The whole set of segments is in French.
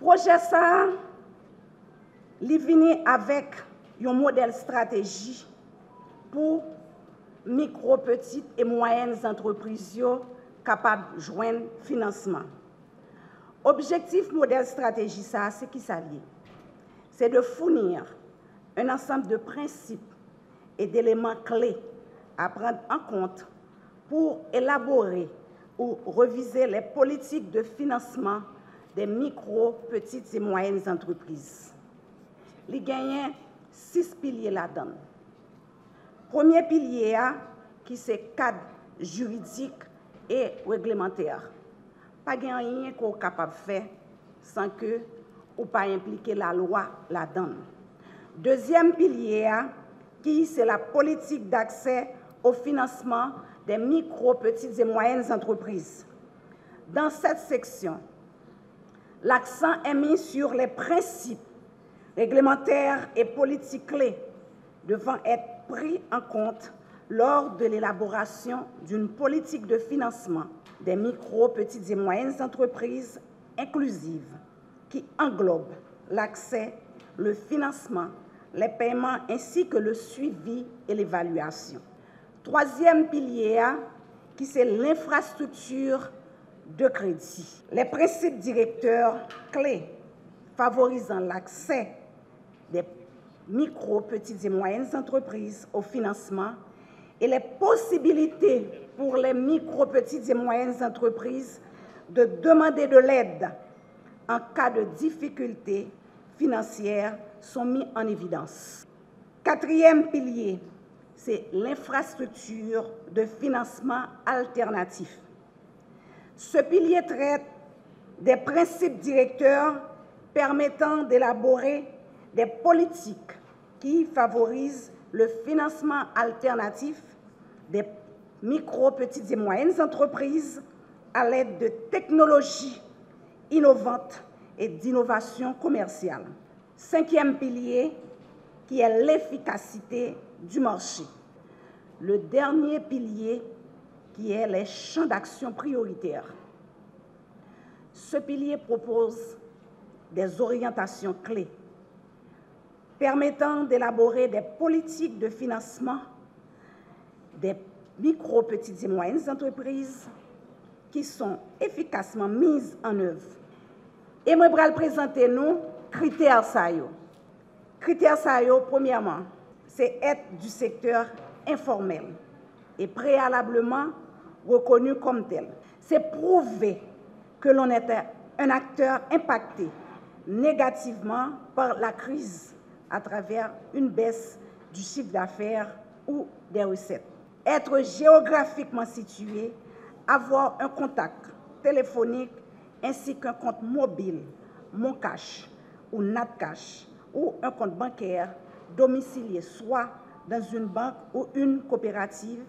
Projet ça, il vient avec un modèle stratégie pour micro, petites et moyennes entreprises capables de joindre financement. Objectif modèle stratégie ça, c'est qui ça lié? C'est de fournir un ensemble de principes et d'éléments clés à prendre en compte pour élaborer ou reviser les politiques de financement des micro, petites et moyennes entreprises. Il gagne 6 piliers là-dedans. Premier pilier, qui c'est cadre juridique et réglementaire. Pas de rien qu'on est capable de faire sans que ou pas impliquer la loi là-dedans. Deuxième pilier, qui c'est la politique d'accès au financement des micro, petites et moyennes entreprises. Dans cette section, l'accent est mis sur les principes réglementaires et politiques clés devant être pris en compte lors de l'élaboration d'une politique de financement des micro, petites et moyennes entreprises inclusives qui englobe l'accès, le financement, les paiements ainsi que le suivi et l'évaluation. Troisième pilier, qui c'est l'infrastructure de crédit. Les principes directeurs clés favorisant l'accès des micro, petites et moyennes entreprises au financement et les possibilités pour les micro, petites et moyennes entreprises de demander de l'aide en cas de difficultés financières sont mis en évidence. Quatrième pilier, c'est l'infrastructure de financement alternatif. Ce pilier traite des principes directeurs permettant d'élaborer des politiques qui favorisent le financement alternatif des micro, petites et moyennes entreprises à l'aide de technologies innovantes et d'innovation commerciale. Cinquième pilier, qui est l'efficacité du marché. Le dernier pilier, qui est les champs d'action prioritaires. Ce pilier propose des orientations clés permettant d'élaborer des politiques de financement des micro, petites et moyennes entreprises qui sont efficacement mises en œuvre. Et moi, je vais présenter nous critères ça yo. Critères ça yo, premièrement, c'est être du secteur informel et préalablement reconnu comme tel. C'est prouver que l'on est un acteur impacté négativement par la crise à travers une baisse du chiffre d'affaires ou des recettes. Être géographiquement situé, avoir un contact téléphonique ainsi qu'un compte mobile, Moncash ou Natcash, ou un compte bancaire domicilié soit dans une banque ou une coopérative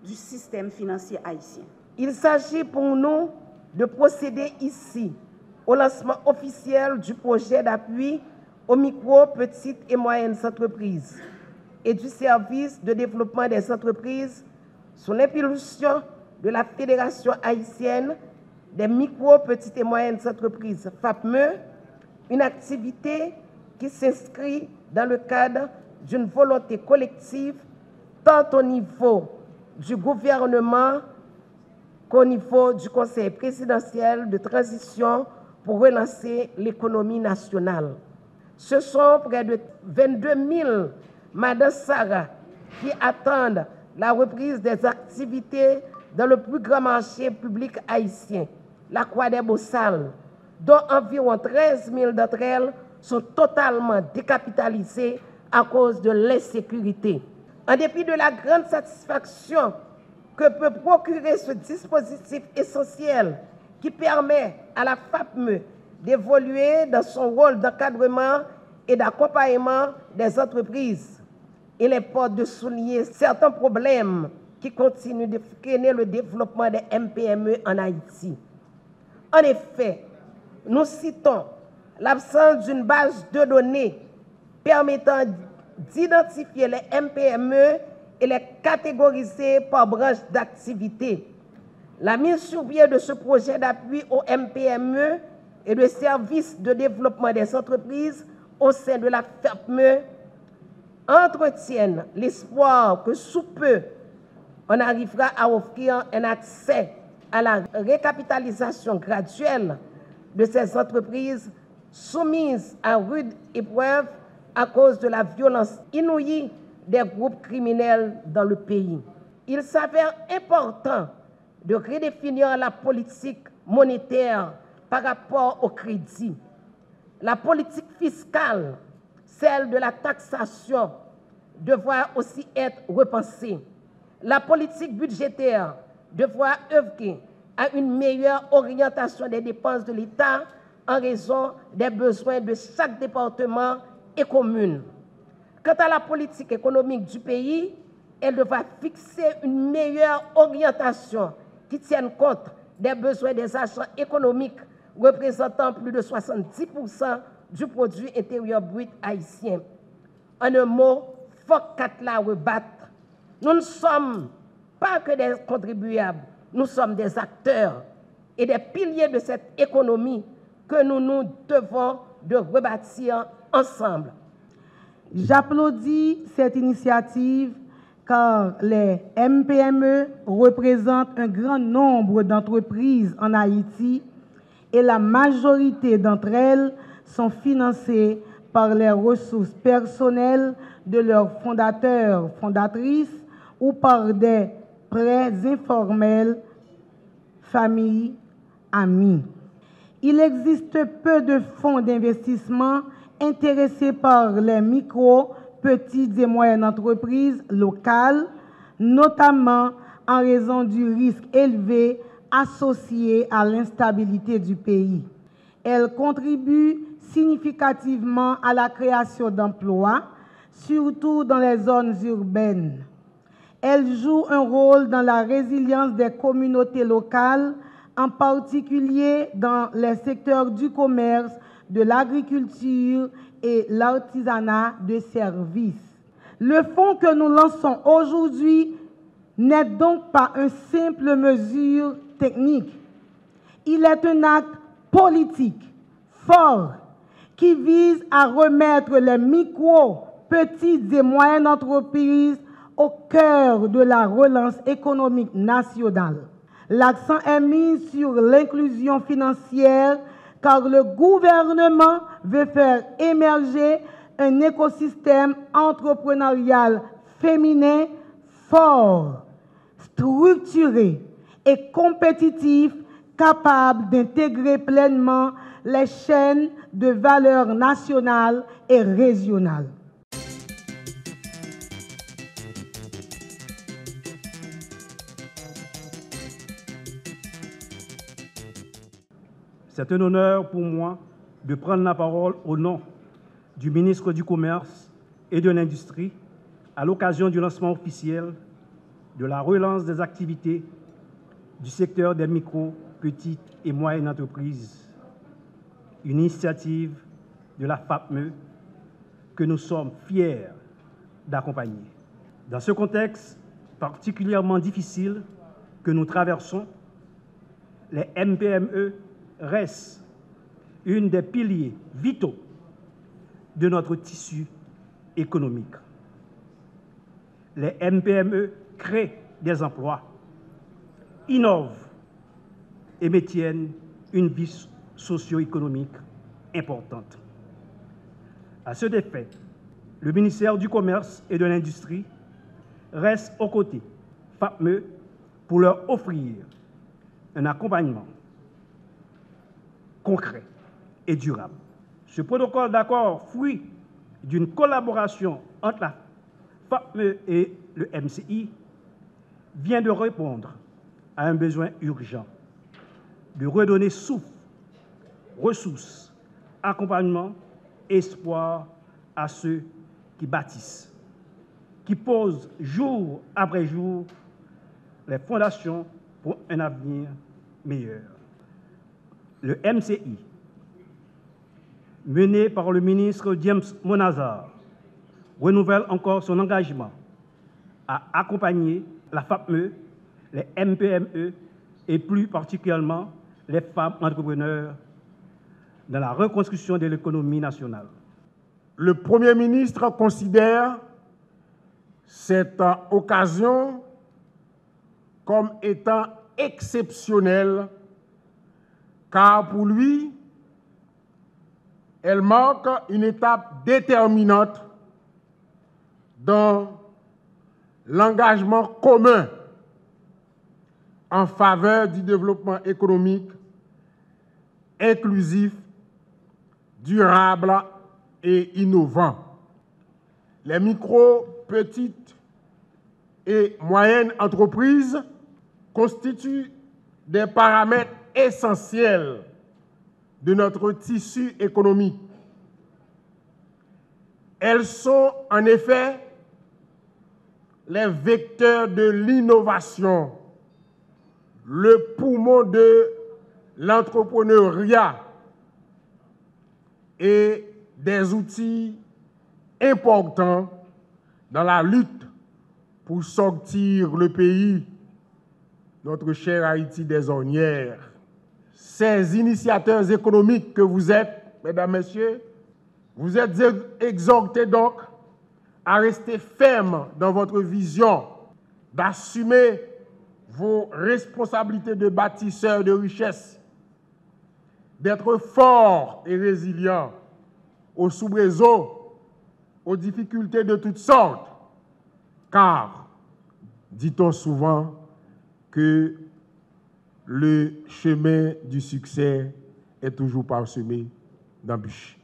du système financier haïtien. Il s'agit pour nous de procéder ici au lancement officiel du projet d'appui aux micro, petites et moyennes entreprises et du service de développement des entreprises sous l'impulsion de la Fédération haïtienne des micro, petites et moyennes entreprises, FAPME, une activité qui s'inscrit dans le cadre d'une volonté collective tant au niveau du gouvernement qu'au niveau du Conseil présidentiel de transition pour relancer l'économie nationale. Ce sont près de 22 000 Madame Sarah qui attendent la reprise des activités dans le plus grand marché public haïtien, la Croix des Beaux-Salles, dont environ 13 000 d'entre elles sont totalement décapitalisées à cause de l'insécurité. En dépit de la grande satisfaction que peut procurer ce dispositif essentiel qui permet à la FAPME d'évoluer dans son rôle d'encadrement et d'accompagnement des entreprises, il importe de souligner certains problèmes qui continuent de freiner le développement des MPME en Haïti. En effet, nous citons l'absence d'une base de données permettant d'identifier les MPME et les catégoriser par branche d'activité. La mise sur pied de ce projet d'appui aux MPME et le service de développement des entreprises au sein de la FAPME entretiennent l'espoir que sous peu, on arrivera à offrir un accès à la récapitalisation graduelle de ces entreprises soumises à rude épreuve à cause de la violence inouïe des groupes criminels dans le pays. Il s'avère important de redéfinir la politique monétaire par rapport au crédit. La politique fiscale, celle de la taxation, devra aussi être repensée. La politique budgétaire devra œuvrer à une meilleure orientation des dépenses de l'État en raison des besoins de chaque département et commune. Quant à la politique économique du pays, elle devra fixer une meilleure orientation qui tienne compte des besoins des agents économiques représentant plus de 70% du produit intérieur brut haïtien. En un mot, faut qu'à la rebattre. Nous ne sommes pas que des contribuables, nous sommes des acteurs et des piliers de cette économie que nous devons de rebâtir ensemble. J'applaudis cette initiative car les MPME représentent un grand nombre d'entreprises en Haïti et la majorité d'entre elles sont financées par les ressources personnelles de leurs fondateurs, fondatrices ou par des prêts informels, familles, amis. Il existe peu de fonds d'investissement intéressés par les micro, petites et moyennes entreprises locales, notamment en raison du risque élevé associé à l'instabilité du pays. Elles contribuent significativement à la création d'emplois, surtout dans les zones urbaines. Elles jouent un rôle dans la résilience des communautés locales, en particulier dans les secteurs du commerce, de l'agriculture et l'artisanat de services. Le fonds que nous lançons aujourd'hui n'est donc pas une simple mesure technique. Il est un acte politique fort qui vise à remettre les micro, petites et moyennes entreprises au cœur de la relance économique nationale. L'accent est mis sur l'inclusion financière car le gouvernement veut faire émerger un écosystème entrepreneurial féminin fort, structuré et compétitif, capable d'intégrer pleinement les chaînes de valeur nationales et régionales. C'est un honneur pour moi de prendre la parole au nom du ministre du Commerce et de l'Industrie à l'occasion du lancement officiel de la relance des activités du secteur des micro, petites et moyennes entreprises, une initiative de la FAPME que nous sommes fiers d'accompagner. Dans ce contexte particulièrement difficile que nous traversons, les MPME restent une des piliers vitaux de notre tissu économique. Les MPME créent des emplois, innovent et maintiennent une vie socio-économique importante. À cet effet, le ministère du Commerce et de l'Industrie reste aux côtés FAPME pour leur offrir un accompagnement concret et durable. Ce protocole d'accord, fruit d'une collaboration entre la FAPME et le MCI, vient de répondre à un besoin urgent de redonner souffle, ressources, accompagnement, espoir à ceux qui bâtissent, qui posent jour après jour les fondations pour un avenir meilleur. Le MCI, mené par le ministre James Monazar, renouvelle encore son engagement à accompagner la FAPME, les MPME et plus particulièrement les femmes entrepreneurs dans la reconstruction de l'économie nationale. Le Premier ministre considère cette occasion comme étant exceptionnelle, car pour lui, elle marque une étape déterminante dans l'engagement commun en faveur du développement économique inclusif, durable et innovant. Les micro, petites et moyennes entreprises constituent des paramètres essentiels de notre tissu économique. Elles sont en effet les vecteurs de l'innovation, le poumon de l'entrepreneuriat et des outils importants dans la lutte pour sortir le pays, notre cher Haïti, des ornières. Ces initiateurs économiques que vous êtes, mesdames, messieurs, vous êtes exhortés donc à rester fermes dans votre vision, d'assumer vos responsabilités de bâtisseurs de richesse, d'être forts et résilients aux soubresauts, aux difficultés de toutes sortes, car, dit-on souvent, que le chemin du succès est toujours parsemé d'embûches.